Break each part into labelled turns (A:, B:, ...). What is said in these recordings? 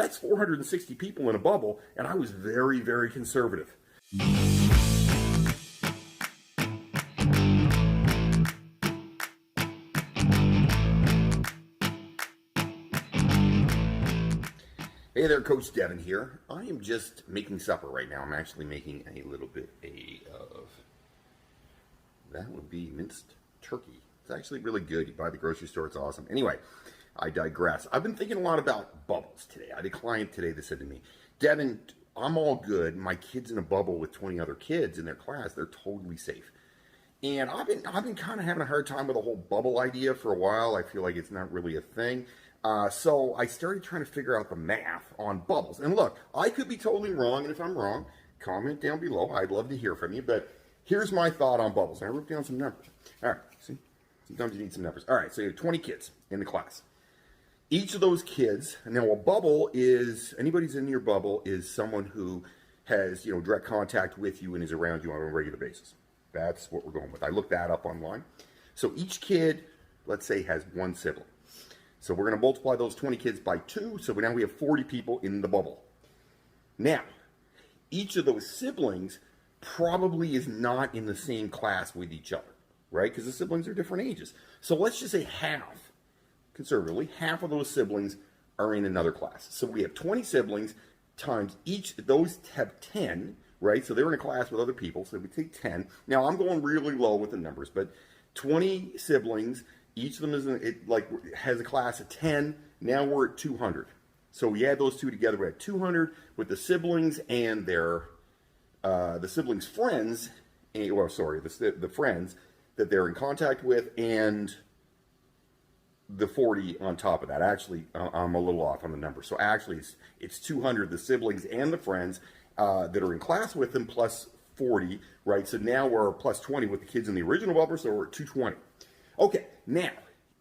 A: That's 460 people in a bubble, and I was very, very conservative. Hey there, Coach Devin here. I am just making supper right now. I'm actually making a little bit of, that would be minced turkey. It's actually really good. You buy at the grocery store, it's awesome. Anyway, I digress. I've been thinking a lot about bubbles today. I had a client today that said to me, Devin, I'm all good. My kid's in a bubble with 20 other kids in their class. They're totally safe. And I've been kind of having a hard time with the whole bubble idea for a while. I feel like it's not really a thing. So I started trying to figure out the math on bubbles. And look, I could be totally wrong, and if I'm wrong, comment down below. I'd love to hear from you. But here's my thought on bubbles. I wrote down some numbers. All right, see? Sometimes you need some numbers. All right, so you have 20 kids in the class. Each of those kids, now a bubble is, anybody's in your bubble is someone who has, direct contact with you and is around you on a regular basis. That's what we're going with. I looked that up online. So each kid, let's say, has one sibling. So we're going to multiply those 20 kids by 2, so now we have 40 people in the bubble. Now, each of those siblings probably is not in the same class with each other, right? Because the siblings are different ages. So let's just say half, conservatively, half of those siblings are in another class. So we have 20 siblings times each, those have 10, right? So they're in a class with other people, so we take 10. Now, I'm going really low with the numbers, but 20 siblings, each of them has a class of 10. Now we're at 200. So we add those two together, we're at 200 with the siblings and their the siblings' friends, the friends that they're in contact with, and the 40 on top of that. Actually, I'm a little off on the number. So actually, it's 200, the siblings and the friends that are in class with them, plus 40, right? So now we're plus 20 with the kids in the original bubble, so we're at 220. Okay, now,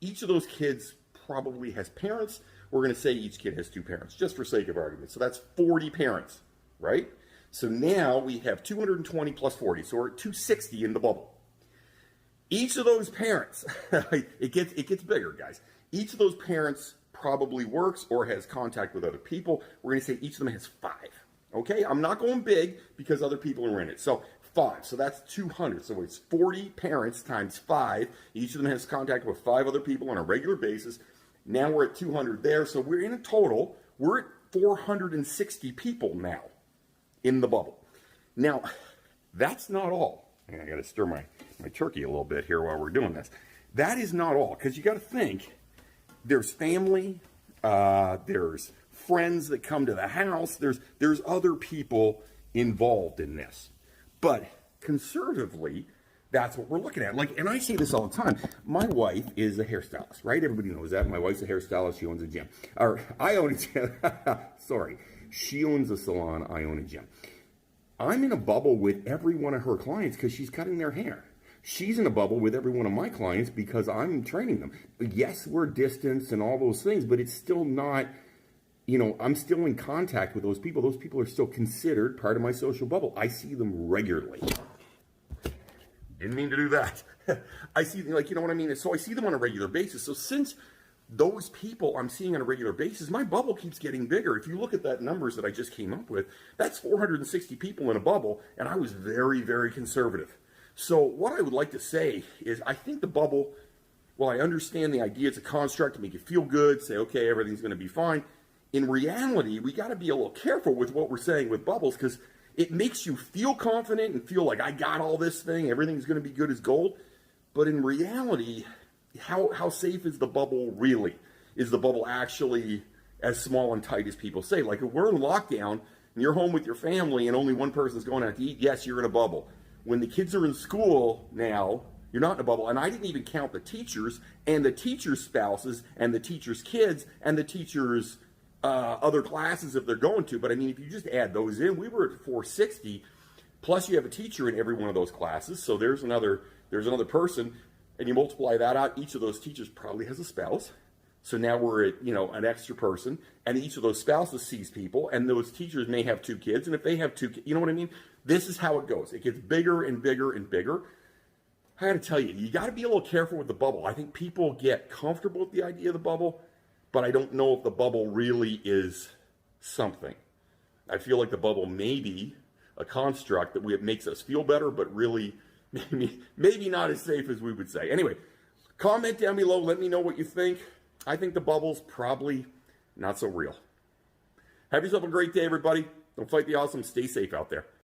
A: each of those kids probably has parents. We're going to say each kid has 2 parents, just for sake of argument. So that's 40 parents, right? So now we have 220 plus 40, so we're at 260 in the bubble. Each of those parents, it gets bigger, guys. Each of those parents probably works or has contact with other people. We're going to say each of them has 5, okay? I'm not going big because other people are in it. So 5, so that's 200. So it's 40 parents times 5. Each of them has contact with 5 other people on a regular basis. Now we're at 200 there. So we're in a total, we're at 460 people now in the bubble. Now, that's not all. I got to stir my turkey a little bit here while we're doing this. That is not all, because you got to think, there's family, there's friends that come to the house, there's other people involved in this. But conservatively, that's what we're looking at. And I say this all the time. My wife is a hairstylist, right? Everybody knows that. My wife's a hairstylist. She owns a gym. Or I own a gym. Sorry. She owns a salon. I own a gym. I'm in a bubble with every one of her clients because she's cutting their hair. She's in a bubble with every one of my clients because I'm training them. Yes, we're distanced and all those things, but it's still not... I'm still in contact with those people. Those people are still considered part of my social bubble. I see them regularly. Didn't mean to do that. I see, you know what I mean? So I see them on a regular basis. So since those people I'm seeing on a regular basis, my bubble keeps getting bigger. If you look at that numbers that I just came up with, that's 460 people in a bubble, and I was very, very conservative. So what I would like to say is I think the bubble, well, I understand the idea. It's a construct to make you feel good, say, okay, everything's going to be fine. In reality, we got to be a little careful with what we're saying with bubbles because it makes you feel confident and feel like I got all this thing, everything's going to be good as gold. But in reality, how safe is the bubble really? Is the bubble actually as small and tight as people say? Like if we're in lockdown and you're home with your family and only one person's going out to eat, yes, you're in a bubble. When the kids are in school now, you're not in a bubble. And I didn't even count the teachers and the teachers' spouses and the teachers' kids and the teachers' other classes if they're going to. But I mean, if you just add those in, we were at 460. Plus you have a teacher in every one of those classes. So there's another person, and you multiply that out. Each of those teachers probably has a spouse. So now we're at, an extra person, and each of those spouses sees people, and those teachers may have 2 kids, and if they have 2 kids, you know what I mean? This is how it goes. It gets bigger and bigger and bigger. I got to tell you, you got to be a little careful with the bubble. I think people get comfortable with the idea of the bubble, but I don't know if the bubble really is something. I feel like the bubble may be a construct that makes us feel better, but really maybe not as safe as we would say. Anyway, comment down below. Let me know what you think. I think the bubble's probably not so real. Have yourself a great day, everybody. Don't fight the awesome. Stay safe out there.